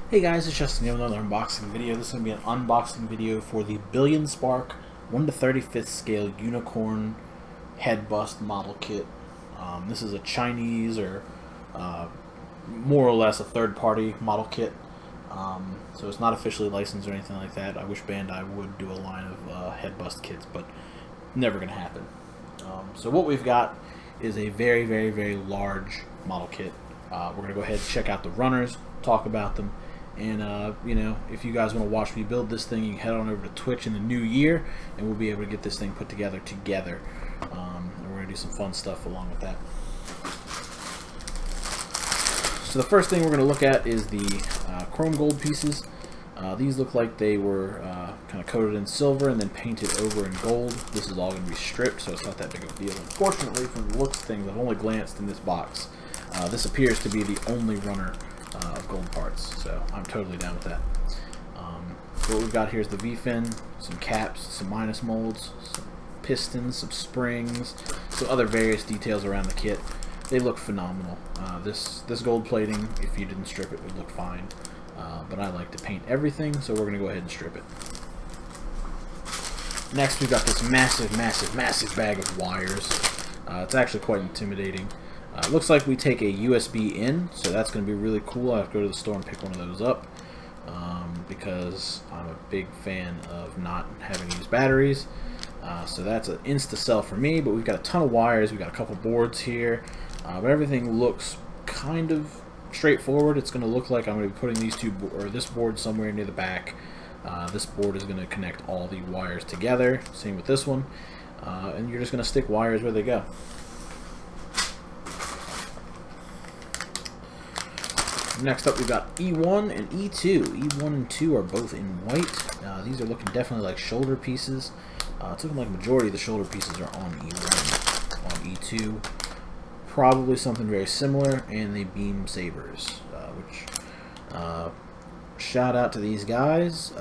Hey guys, it's Justin here with another unboxing video. This is going to be an unboxing video for the Billion Spark 1/35 scale unicorn head bust model kit. This is a Chinese or more or less a third-party model kit. So it's not officially licensed or anything like that. I wish Bandai would do a line of head bust kits, but never going to happen. So what we've got is a very, very, very large model kit. We're going to go ahead and check out the runners, talk about them. And, you know, if you guys want to watch me build this thing, you can head on over to Twitch in the new year, and we'll be able to get this thing put together. And we're going to do some fun stuff along with that. So the first thing we're going to look at is the chrome gold pieces. These look like they were kind of coated in silver and then painted over in gold. This is all going to be stripped, so it's not that big of a deal. Unfortunately, from the looks of things, I've only glanced in this box. This appears to be the only runner of gold parts, so I'm totally down with that. So what we've got here is the V-fin, some caps, some minus molds, some pistons, some springs, some other various details around the kit. They look phenomenal. This gold plating, if you didn't strip it, would look fine, but I like to paint everything, so we're going to go ahead and strip it. Next, we've got this massive, massive, massive bag of wires. It's actually quite intimidating. It looks like we take a USB in, so that's going to be really cool. I have to go to the store and pick one of those up because I'm a big fan of not having to use batteries. So that's an insta-sell for me, but we've got a ton of wires. We've got a couple boards here, but everything looks kind of straightforward. It's going to look like I'm going to be putting these this board somewhere near the back. This board is going to connect all the wires together. Same with this one. And you're just going to stick wires where they go. Next up, we've got E1 and E2. E1 and 2 are both in white. These are looking definitely like shoulder pieces. It's looking like the majority of the shoulder pieces are on E1. On E2, probably something very similar, and they beam sabers, shout out to these guys.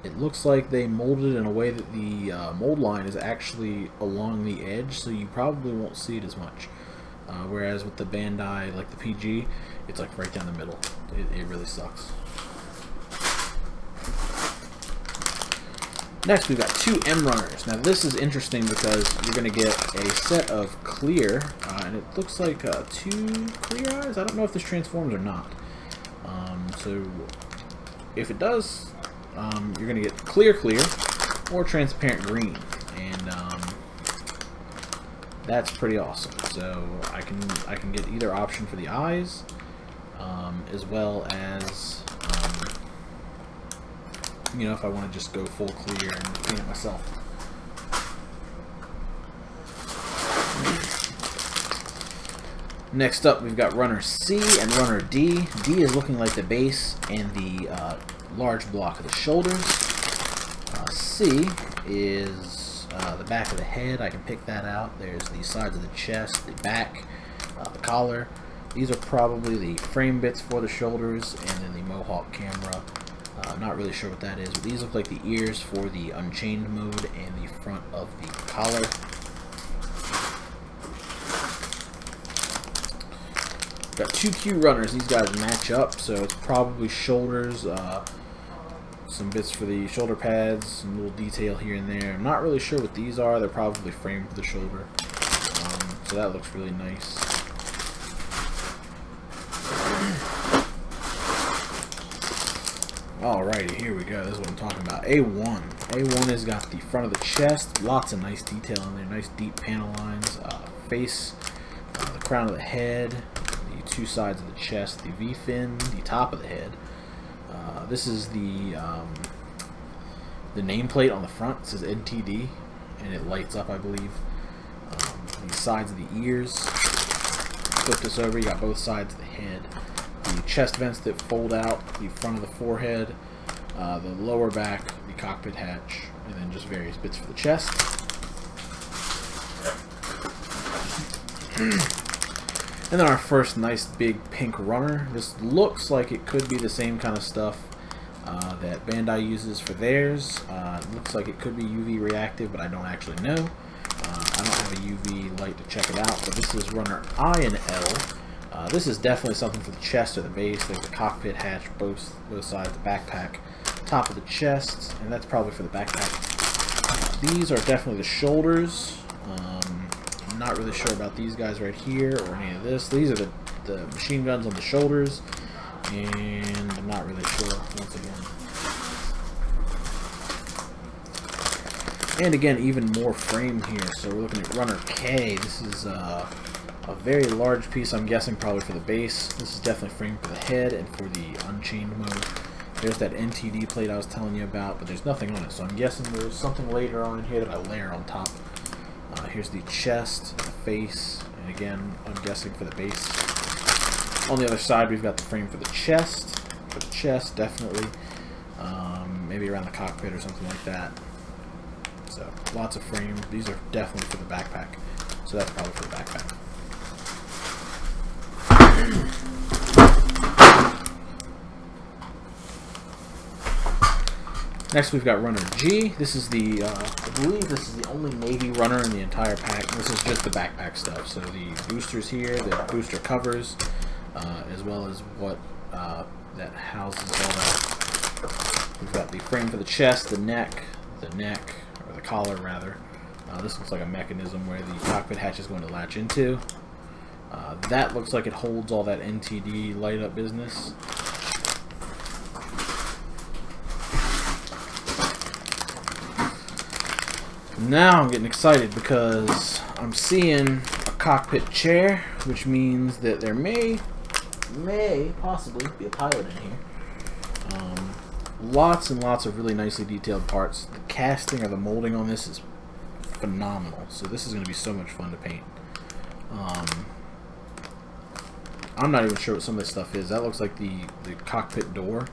It looks like they molded in a way that the mold line is actually along the edge, so you probably won't see it as much. Whereas with the Bandai, like the PG, it's like right down the middle. It really sucks. Next, we've got two M runners. Now this is interesting because you're going to get a set of clear, and it looks like 2 clear eyes. I don't know if this transforms or not. So if it does, you're going to get clear or transparent green, and that's pretty awesome. So I can get either option for the eyes, as well as you know, if I want to just go full clear and paint it myself. Next up, we've got runner C and runner D. D is looking like the base and the large block of the shoulders. C is the back of the head. I can pick that out. There's the sides of the chest, the back, the collar. These are probably the frame bits for the shoulders, and then the Mohawk camera. Not really sure what that is, but these look like the ears for the Unchained mode and the front of the collar. Got 2 Q runners. These guys match up, so it's probably shoulders, some bits for the shoulder pads, some little detail here and there. I'm not really sure what these are. They're probably framed for the shoulder, so that looks really nice. Alrighty, here we go. This is what I'm talking about. A1. A1 has got the front of the chest. Lots of nice detail in there. Nice deep panel lines. Face, the crown of the head, the 2 sides of the chest, the V-fin, the top of the head. This is the nameplate on the front. It says NTD, and it lights up, I believe. The sides of the ears. Flip this over. You got both sides of the head. The chest vents that fold out, the front of the forehead, the lower back, the cockpit hatch, and then just various bits for the chest. And then our first nice big pink runner. This looks like it could be the same kind of stuff that Bandai uses for theirs. It looks like it could be UV reactive, but I don't actually know. I don't have a UV light to check it out, but this is runner I and L. This is definitely something for the chest or the base. There's the cockpit hatch, both sides of the backpack, top of the chest, and that's probably for the backpack. These are definitely the shoulders. I'm not really sure about these guys right here or any of this. These are the machine guns on the shoulders, and I'm not really sure once again. And again, even more frame here. So we're looking at Runner K. This is a very large piece, I'm guessing probably for the base. This is definitely framed for the head and for the Unchained mode. There's that NTD plate I was telling you about, but there's nothing on it. So I'm guessing there's something later on in here that I layer on top. Here's the chest, the face, and again, I'm guessing for the base. On the other side, we've got the frame for the chest. For the chest, definitely. Maybe around the cockpit or something like that. So, lots of frame. These are definitely for the backpack. So that's probably for the backpack. Next we've got Runner G. This is the, I believe this is the only Navy runner in the entire pack. This is just the backpack stuff. So the boosters here, the booster covers, as well as what that houses all that. We've got the frame for the chest, the neck, or the collar rather. This looks like a mechanism where the cockpit hatch is going to latch into. That looks like it holds all that NTD light up business. Now I'm getting excited because I'm seeing a cockpit chair, which means that there may possibly be a pilot in here. Lots and lots of really nicely detailed parts. The casting or the molding on this is phenomenal. So this is going to be so much fun to paint. I'm not even sure what some of this stuff is. That looks like the cockpit door.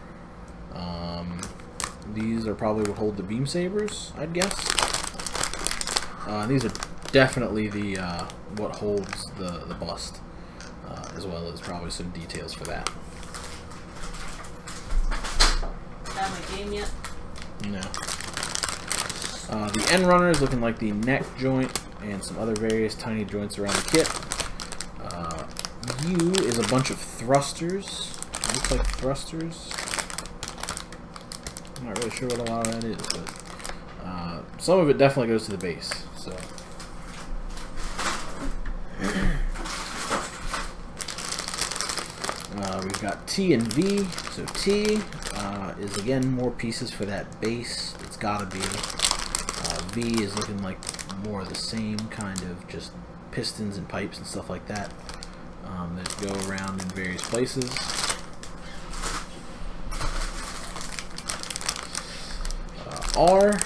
These are probably what hold the beam sabers, I'd guess. These are definitely the what holds the bust, as well as probably some details for that. Have my game yet? No. The end runner is looking like the neck joint and some other various tiny joints around the kit. U is a bunch of thrusters. It looks like thrusters. I'm not really sure what a lot of that is, but some of it definitely goes to the base. So. We've got T and V. So T is again more pieces for that base. It's gotta be. V is looking like more of the same kind of just pistons and pipes and stuff like that that go around in various places. R,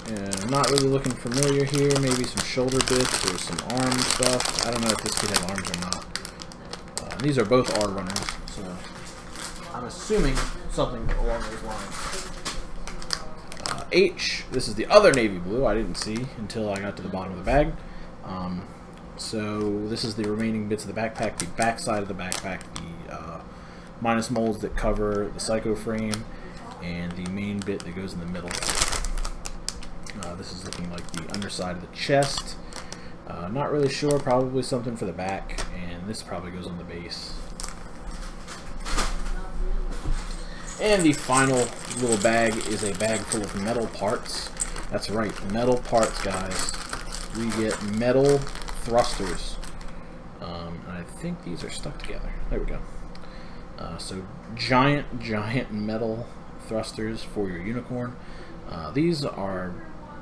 I'm not really looking familiar here. Maybe some shoulder bits or some arm stuff. I don't know if this kid has arms or not. These are both R runners, so I'm assuming something along those lines. H, this is the other navy blue I didn't see until I got to the bottom of the bag. So this is the remaining bits of the backpack, the back side of the backpack, the minus molds that cover the Psycho frame, and the main bit that goes in the middle. This is looking like the underside of the chest. Not really sure, probably something for the back, and this probably goes on the base. And the final little bag is a bag full of metal parts. That's right, metal parts, guys. We get metal thrusters. And I think these are stuck together. There we go. So giant metal thrusters for your unicorn. These are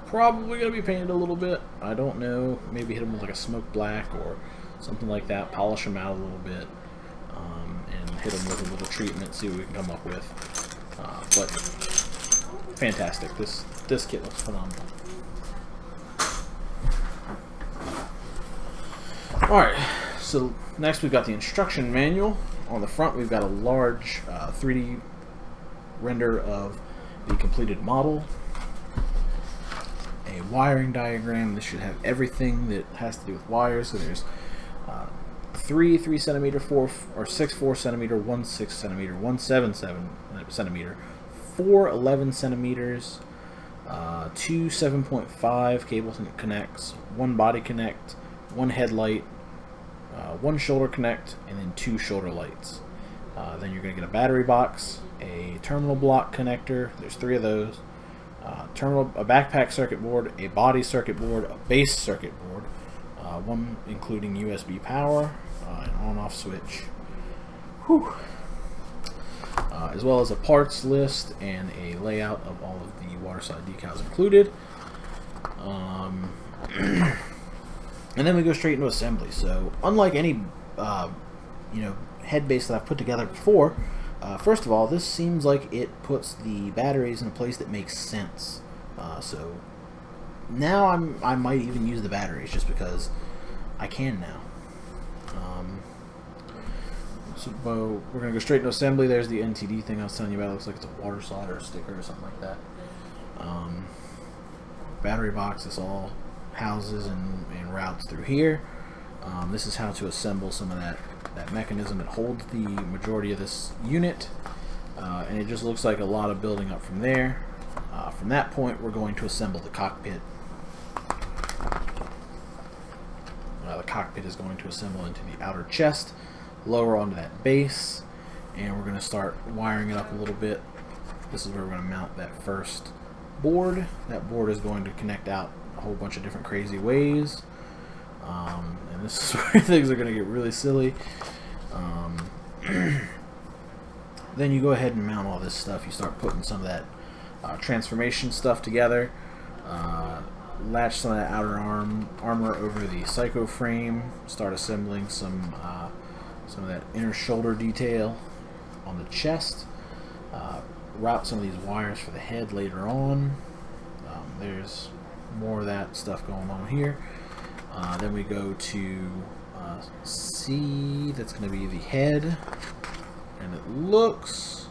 probably going to be painted a little bit. I don't know. Maybe hit them with like a smoke black or something like that. Polish them out a little bit. And hit them with a little treatment, see what we can come up with. But fantastic. This kit looks phenomenal. Alright, so next we've got the instruction manual. On the front we've got a large 3D render of the completed model. A wiring diagram. This should have everything that has to do with wires. So there's 3 3cm, 4 or 6 4cm, 1 6cm, 1 7cm, 4 11cm, 2 7.5 cable connects, 1 body connect, 1 headlight, one shoulder connect, and then 2 shoulder lights. Then you're going to get a battery box, a terminal block connector. There's 3 of those. A backpack circuit board, a body circuit board, a base circuit board, one including USB power, an on-off switch, as well as a parts list and a layout of all of the waterside decals included. And then we go straight into assembly. So unlike any head base that I've put together before, first of all, this seems like it puts the batteries in a place that makes sense. So now I might even use the batteries just because I can now. So we're going to go straight into assembly. There's the NTD thing I was telling you about. It looks like it's a water slide or a sticker or something like that. Battery box, this all houses and routes through here. This is how to assemble some of that mechanism that holds the majority of this unit. And it just looks like a lot of building up from there. From that point, we're going to assemble the cockpit. The cockpit is going to assemble into the outer chest, lower onto that base, and we're going to start wiring it up a little bit. This is where we're going to mount that first board. That board is going to connect out a whole bunch of different crazy ways. And this is where things are going to get really silly. Then you go ahead and mount all this stuff. You start putting some of that transformation stuff together. Latch some of that outer armor over the psycho frame. Start assembling some of that inner shoulder detail on the chest. Route some of these wires for the head later on. There's more of that stuff going on here. Then we go to C. That's going to be the head, and it looks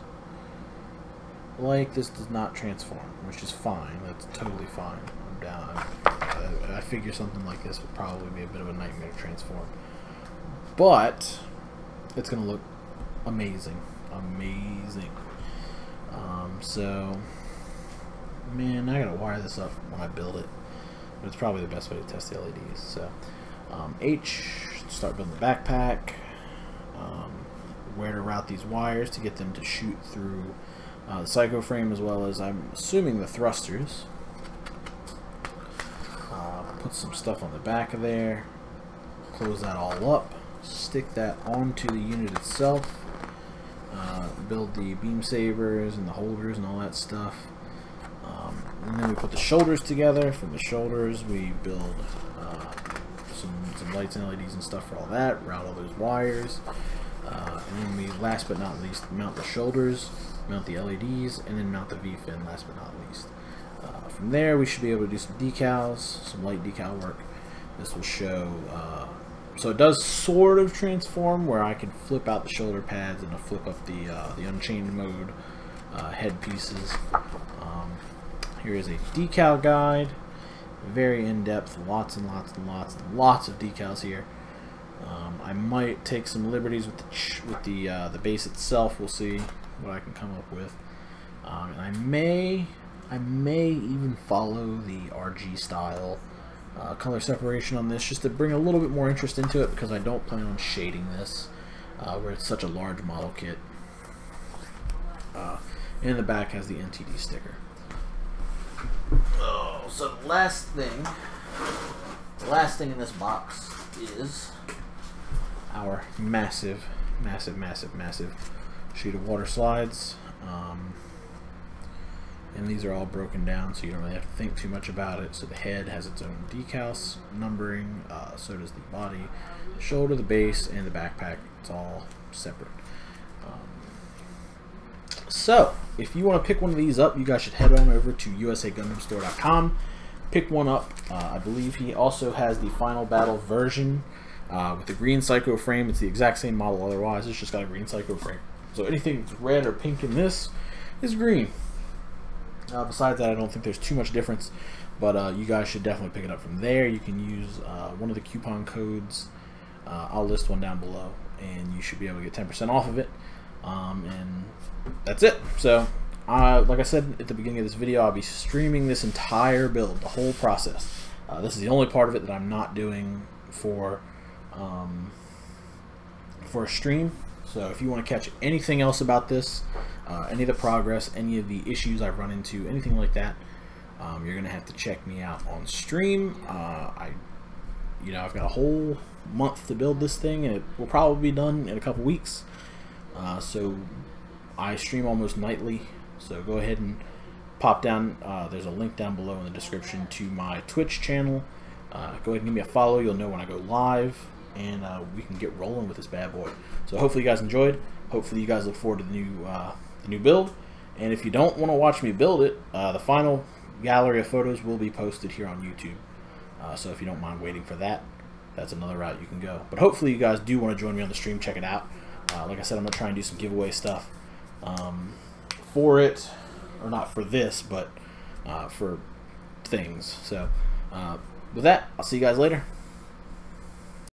like this does not transform, which is fine. That's totally fine. I'm down. I figure something like this would probably be a bit of a nightmare to transform, but it's going to look amazing. So, man, I gotta wire this up when I build it, but it's probably the best way to test the LEDs. So, H, start building the backpack. Where to route these wires to get them to shoot through the psycho frame, as well as, I'm assuming, the thrusters. Put some stuff on the back of there. Close that all up. Stick that onto the unit itself. Build the beam sabers and the holders and all that stuff. And then we put the shoulders together. From the shoulders we build some lights and LEDs and stuff for all that. Route all those wires. And then we, last but not least, mount the shoulders, mount the LEDs, and then mount the V-fin, last but not least. From there we should be able to do some decals, some light decal work. This will show so it does sort of transform, where I can flip out the shoulder pads and I'll flip up the unchained mode head pieces. Here is a decal guide, very in-depth, lots and lots and lots and lots of decals here. I might take some liberties with the base itself. We'll see what I can come up with. And I may even follow the RG style color separation on this, just to bring a little bit more interest into it, because I don't plan on shading this where it's such a large model kit. And in the back has the NTD sticker. Oh, so the last thing in this box is our massive sheet of water slides. And these are all broken down, so you don't really have to think too much about it. So the head has its own decals, numbering, so does the body, the shoulder, the base, and the backpack. It's all separate. So if you want to pick one of these up, you guys should head on over to usagundamstore.com. Pick one up. I believe he also has the Final Battle version with the green psycho frame. It's the exact same model otherwise. It's just got a green psycho frame. So anything that's red or pink in this is green. Besides that, I don't think there's too much difference, but you guys should definitely pick it up from there. You can use one of the coupon codes. I'll list one down below, and you should be able to get 10% off of it. And that's it. So, like I said at the beginning of this video, I'll be streaming this entire build, the whole process. This is the only part of it that I'm not doing for for a stream. So if you want to catch anything else about this, any of the progress, any of the issues I've run into, anything like that, you're gonna have to check me out on stream. I've got a whole month to build this thing, and it will probably be done in a couple weeks. So I stream almost nightly. So go ahead and pop down. There's a link down below in the description to my Twitch channel. Go ahead and give me a follow. You'll know when I go live, and we can get rolling with this bad boy. So hopefully you guys enjoyed. Hopefully you guys look forward to the new build. And if you don't want to watch me build it, the final gallery of photos will be posted here on YouTube. So if you don't mind waiting for that, that's another route you can go. But hopefully you guys do want to join me on the stream. Check it out. Like I said, I'm going to try and do some giveaway stuff for it. Or not for this, but for things. So with that, I'll see you guys later.